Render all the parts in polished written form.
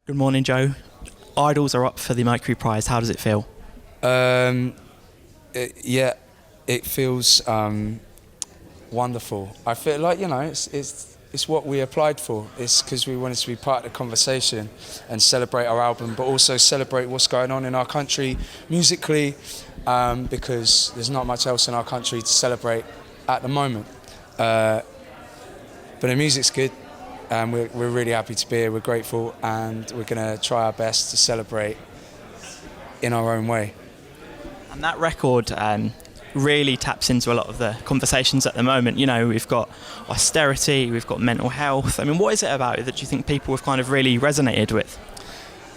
Good morning, Joe. IDLES are up for the Mercury Prize. How does it feel? Um, yeah, it feels wonderful. I feel like, it's what we applied for. It's because we wanted to be part of the conversation and celebrate our album, but also celebrate what's going on in our country musically, because there's not much else in our country to celebrate at the moment. But the music's good, and we're really happy to be here. We're grateful, and we're going to try our best to celebrate in our own way. And that record really taps into a lot of the conversations at the moment. You know, we've got austerity, we've got mental health. I mean, what is it about it that you think people have kind of really resonated with?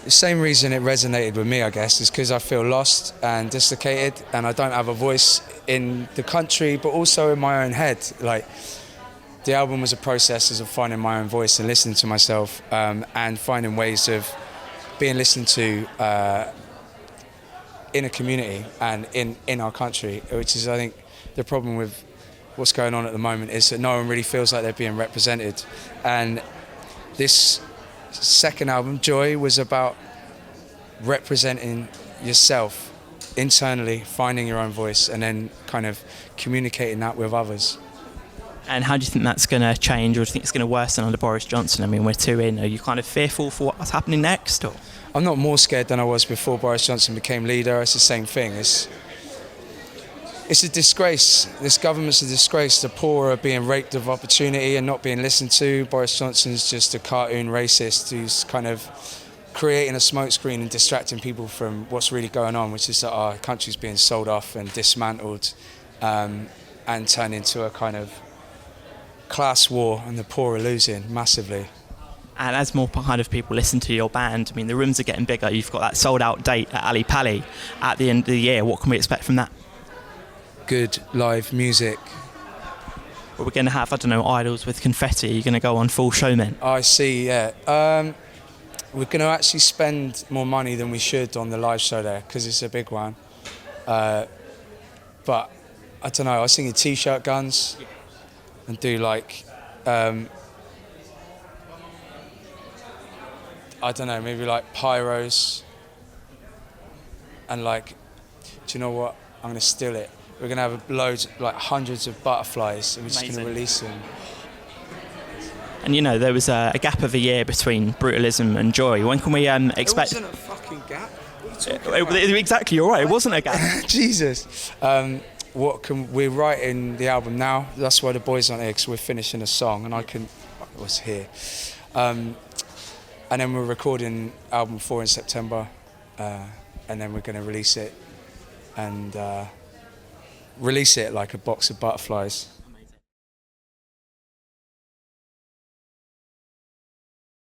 The same reason it resonated with me, I guess, is because I feel lost and dislocated, and I don't have a voice in the country, but also in my own head. Like, the album was a process of finding my own voice and listening to myself, and finding ways of being listened to in a community and in our country, which is, I think, the problem with what's going on at the moment, is that no one really feels like they're being represented. And this second album, Joy, was about representing yourself internally, finding your own voice, and then kind of communicating that with others. And how do you think that's going to change, or do you think it's going to worsen under Boris Johnson? I mean, we're 2 in. Are you kind of fearful for what's happening next? Or? I'm not more scared than I was before Boris Johnson became leader. It's the same thing. It's a disgrace. This government's a disgrace. The poor are being raped of opportunity and not being listened to. Boris Johnson's just a cartoon racist who's kind of creating a smokescreen and distracting people from what's really going on, which is that our country's being sold off and dismantled, and turned into a kind of class war, and the poor are losing massively. And as more kind of people listen to your band, I mean, the rooms are getting bigger. You've got that sold-out date at Ali Pali at the end of the year. What can we expect from that? Good live music. Well, we're going to have, I don't know, IDLES with confetti. You're going to go on full showman. I see, yeah. We're going to actually spend more money than we should on the live show there, because it's a big one. But I don't know, I was thinking t-shirt guns and do like... I don't know, maybe like pyros, and like, do you know what? I'm going to steal it. We're going to have loads, like hundreds of butterflies, and we're just going to release them. And you know, there was a gap of a year between Brutalism and Joy. When can we expect... It wasn't a fucking gap. What are you talking about? Exactly, you're right, it wasn't a gap. Jesus. We're writing the album now. That's why the boys aren't here, because we're finishing a song, and I was here. And then we're recording album 4 in September, and then we're going to release it, and release it like a box of butterflies.